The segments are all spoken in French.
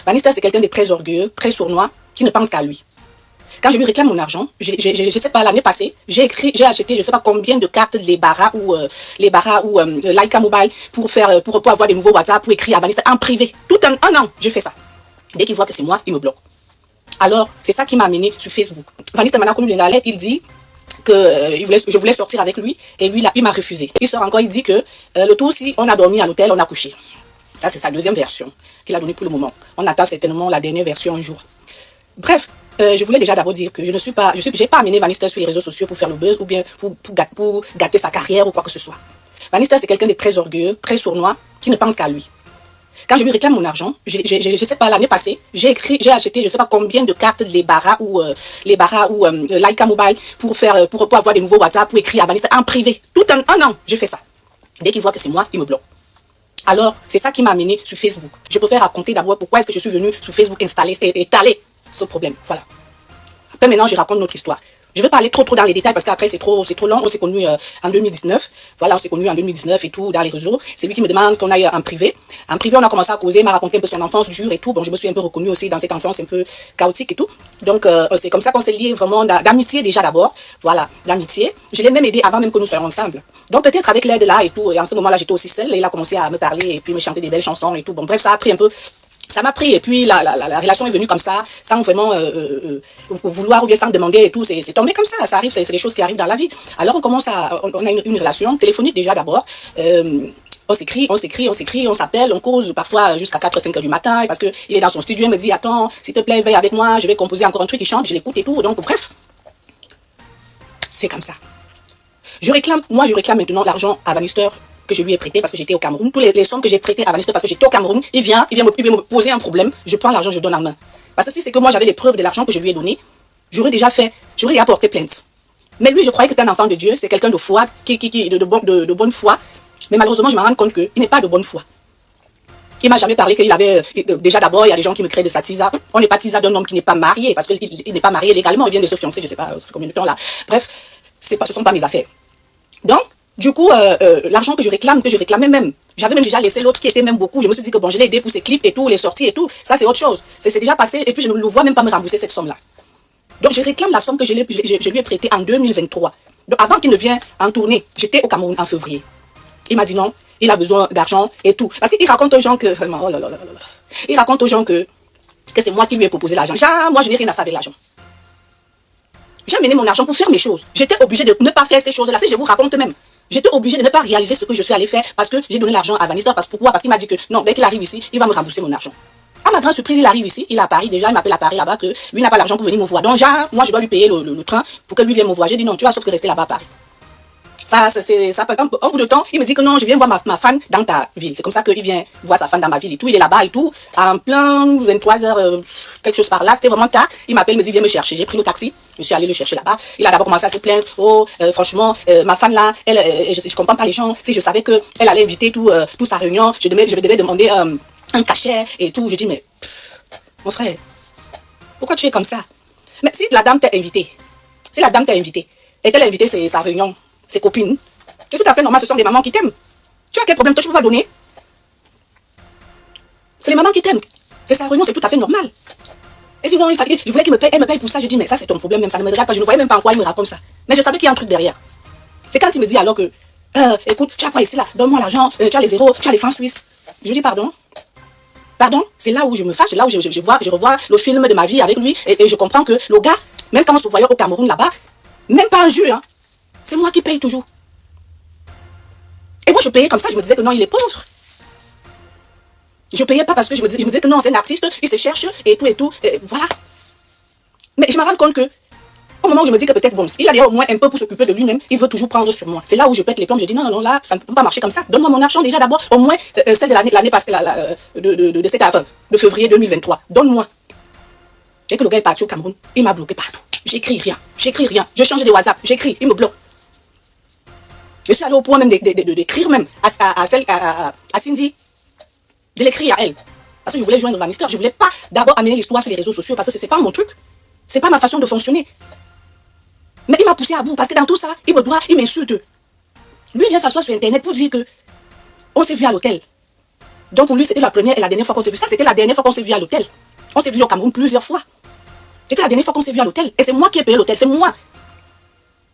Vanessa, c'est quelqu'un de très orgueilleux, très sournois, qui ne pense qu'à lui. Quand je lui réclame mon argent, je sais pas, l'année passée, j'ai acheté, je sais pas combien de cartes les Barra ou Laika Mobile pour avoir des nouveaux WhatsApp, pour écrire à Vanessa en privé. Tout un an, je fais ça. Dès qu'il voit que c'est moi, il me bloque. Alors, c'est ça qui m'a amené sur Facebook. Vanessa m'a connu les lettres, il dit que je voulais sortir avec lui et lui, il m'a refusé. Il sort encore, il dit que le tout, si on a dormi à l'hôtel, on a couché. Ça, c'est sa deuxième version qu'il a donnée pour le moment. On attend certainement la dernière version un jour. Bref, je voulais déjà d'abord dire que j'ai pas amené Vanessa sur les réseaux sociaux pour faire le buzz ou bien pour gâter sa carrière ou quoi que ce soit. Vanessa, c'est quelqu'un de très orgueilleux, très sournois, qui ne pense qu'à lui. Quand je lui réclame mon argent, je sais pas, l'année passée, j'ai acheté, je sais pas combien de cartes les Barra ou Laika Mobile pour avoir des nouveaux WhatsApp, pour écrire à Vanessa en privé. Tout un an, je fais ça. Dès qu'il voit que c'est moi, il me bloque. Alors, c'est ça qui m'a amené sur Facebook. Je préfère raconter d'abord pourquoi est-ce que je suis venue sur Facebook étaler ce problème. Voilà. Après, maintenant, je raconte notre histoire. Je vais pas aller trop dans les détails parce qu'après, c'est trop long. On s'est connus en 2019. Voilà, on s'est connus en 2019 et tout, dans les réseaux. C'est lui qui me demande qu'on aille en privé. En privé, on a commencé à causer, il m'a raconté un peu son enfance dure et tout. Bon, je me suis un peu reconnue aussi dans cette enfance un peu chaotique et tout. Donc, c'est comme ça qu'on s'est liés vraiment d'amitié déjà d'abord. Voilà, d'amitié. Je l'ai même aidé avant même que nous soyons ensemble. Donc, peut-être avec l'aide là et tout. Et en ce moment-là, j'étais aussi seule et il a commencé à me parler et puis me chanter des belles chansons et tout. Bon, bref, ça a pris un peu. Ça m'a pris et puis la relation est venue comme ça, sans vraiment vouloir ou bien sans demander et tout. C'est tombé comme ça arrive, c'est des choses qui arrivent dans la vie. Alors on a une relation téléphonique déjà d'abord. On s'écrit, on s'appelle, on cause parfois jusqu'à 4-5 heures du matin parce qu'il est dans son studio, il me dit attends, s'il te plaît, veille avec moi, je vais composer encore un truc, il chante, je l'écoute et tout. Donc bref, c'est comme ça. Je réclame maintenant l'argent à Vanessa que je lui ai prêté parce que j'étais au Cameroun. Tous les sommes que j'ai prêtées à Vanessa parce que j'étais au Cameroun, il vient me poser un problème, je prends l'argent, je donne en main. Parce que si c'est que moi j'avais les preuves de l'argent que je lui ai donné, j'aurais apporté plainte. Mais lui, je croyais que c'était un enfant de Dieu, c'est quelqu'un de foi, de bonne foi. Mais malheureusement, je me rends compte qu'il n'est pas de bonne foi. Il m'a jamais parlé qu'il avait, déjà d'abord, il y a des gens qui me créent de sa tisa. On n'est pas tisa d'un homme qui n'est pas marié, parce qu'il n'est pas marié légalement, il vient de se fiancer, je sais pas, ça fait combien de temps là. Bref, ce sont pas mes affaires. Donc, du coup, l'argent que je réclamais même. J'avais même déjà laissé l'autre qui était même beaucoup. Je me suis dit que bon, je l'ai aidé pour ses clips et tout, les sorties et tout. Ça, c'est autre chose. C'est déjà passé et puis je ne le vois même pas me rembourser cette somme-là. Donc, je réclame la somme que je lui ai prêtée en 2023. Donc, avant qu'il ne vienne en tournée, j'étais au Cameroun en février. Il m'a dit non, il a besoin d'argent et tout. Parce qu'il raconte aux gens que, vraiment, oh là là là là. Il raconte aux gens que c'est moi qui lui ai proposé l'argent. Moi, je n'ai rien à faire avec l'argent. J'ai amené mon argent pour faire mes choses. J'étais obligée de ne pas faire ces choses-là. Si je vous raconte même. J'étais obligée de ne pas réaliser ce que je suis allée faire parce que j'ai donné l'argent à Vanessa. Pourquoi? Parce qu'il m'a dit que non, dès qu'il arrive ici, il va me rembourser mon argent. À ma grande surprise, il arrive ici, il est à Paris déjà, il m'appelle à Paris là-bas que lui n'a pas l'argent pour venir me voir. Donc, moi, je dois lui payer le train pour que lui vienne me voir. J'ai dit non, tu vas sauf que rester là-bas à Paris. Ça, un bout de temps, il me dit que non, je viens voir ma fan dans ta ville. C'est comme ça qu'il vient voir sa fan dans ma ville et tout. Il est là-bas et tout. En plein 23h, quelque chose par là. C'était vraiment tard. Il m'appelle, il me dit, viens me chercher. J'ai pris le taxi. Je suis allée le chercher là-bas. Il a d'abord commencé à se plaindre. Oh, franchement, ma fan là, je comprends pas les gens. Si je savais qu'elle allait inviter tout sa réunion, je devais demander un cachet et tout. Je dis, mais, mon frère, pourquoi tu es comme ça? Mais si la dame t'a invité, et qu'elle a invité sa réunion, ses copines, c'est tout à fait normal, ce sont des mamans qui t'aiment. Tu as quel problème? Toi, tu ne peux pas donner. C'est les mamans qui t'aiment. C'est sa réunion, c'est tout à fait normal. Et sinon, je voulais qu'il me paye, elle me paye pour ça. Je dis, mais ça, c'est ton problème, même ça ne me regarde pas. Je ne voyais même pas en quoi il me raconte ça. Mais je savais qu'il y a un truc derrière. C'est quand il me dit alors que, écoute, tu as quoi ici là? Donne-moi l'argent, tu as les zéros, tu as les francs suisses. Je dis, pardon? Pardon? C'est là où je me fâche, c'est là où je revois le film de ma vie avec lui. Et je comprends que le gars, même quand on se voyait au Cameroun là-bas, même pas un jeu, hein. C'est moi qui paye toujours. Et moi, je payais comme ça, je me disais que non, il est pauvre. Je payais pas parce que je me disais que non, c'est un artiste, il se cherche et tout, et voilà. Mais je me rends compte que, au moment où je me dis que peut-être, bon, il a au moins un peu pour s'occuper de lui-même, il veut toujours prendre sur moi. C'est là où je pète les plombs, je dis non, non, non, là, ça ne peut pas marcher comme ça. Donne-moi mon argent déjà d'abord, au moins celle de l'année passée, de février 2023. Donne-moi. Dès que le gars est parti au Cameroun, il m'a bloqué partout. J'écris rien. Je change de WhatsApp, j'écris, il me bloque. Je suis allée au point même d'écrire même à Cindy, de l'écrire à elle. Parce que je voulais joindre Vanessa, je ne voulais pas d'abord amener l'histoire sur les réseaux sociaux parce que ce n'est pas mon truc. Ce n'est pas ma façon de fonctionner. Mais il m'a poussé à bout parce que dans tout ça, il m'insulte. Lui, il vient s'asseoir sur Internet pour dire que on s'est vu à l'hôtel. Donc pour lui, c'était la première et la dernière fois qu'on s'est vu. Ça, c'était la dernière fois qu'on s'est vu à l'hôtel. On s'est vu au Cameroun plusieurs fois. C'était la dernière fois qu'on s'est vu à l'hôtel. Et c'est moi qui ai payé l'hôtel, c'est moi.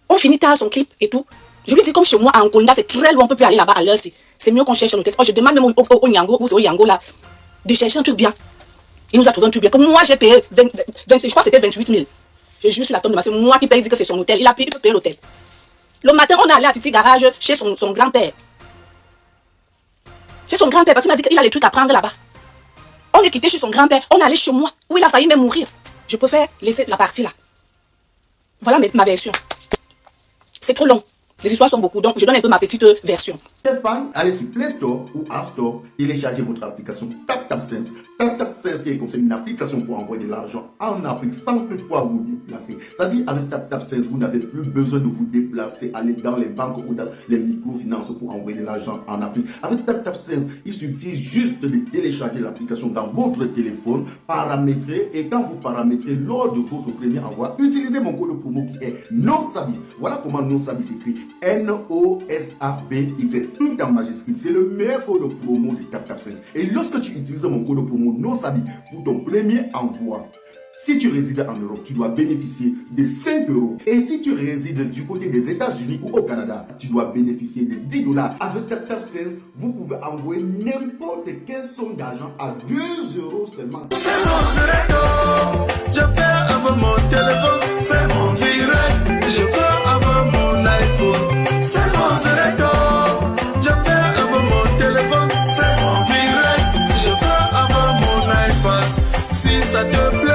On finit tard son clip et tout. Je lui dis comme chez moi à Angonda, c'est très loin, on peut plus aller là-bas à l'heure. C'est mieux qu'on cherche un hôtel. Je demande même au Nyango, ou au Yango là, de chercher un truc bien. Il nous a trouvé un truc bien. Comme moi, j'ai payé 26, je crois que c'était 28 000. J'ai juste la tombe de ma, c'est moi qui paye, dit que c'est son hôtel. Il a payé, il peut payer l'hôtel. Le matin, on est allé à Titi Garage chez son grand-père. Chez son grand-père, parce qu'il m'a dit qu'il a les trucs à prendre là-bas. On est quitté chez son grand-père, on est allé chez moi, où il a failli même mourir. Je préfère laisser la partie là. Voilà ma version. C'est trop long. Les histoires sont beaucoup, donc je donne un peu ma petite version. Stéphane, allez sur Play Store ou App Store, téléchargez votre application TapTapSense. TapTapSense qui est comme une application pour envoyer de l'argent en Afrique sans toutefois vous déplacer. C'est-à-dire avec TapTapSense, vous n'avez plus besoin de vous déplacer, aller dans les banques ou dans les microfinances pour envoyer de l'argent en Afrique. Avec TapTapSense, il suffit juste de télécharger l'application dans votre téléphone, paramétrer, et quand vous paramétrez lors de votre premier envoi, utilisez mon code promo qui est NOSABI. Voilà comment NOSABI s'écrit. NOSABY, tout en majuscule. C'est le meilleur code promo de TapTapSense. Et lorsque tu utilises mon code promo NOSABI pour ton premier envoi, si tu résides en Europe, tu dois bénéficier de 5 €. Et si tu résides du côté des États-Unis ou au Canada, tu dois bénéficier de 10 $. Avec TapTapSense, vous pouvez envoyer n'importe quelle somme d'argent à 2 € seulement. C'est mon direct, je fais avec mon téléphone. C'est mon direct, je fais avec mon iPhone. C'est mon direct, je fais avec mon téléphone. C'est mon direct, je fais avec mon iPad. Si ça te plaît.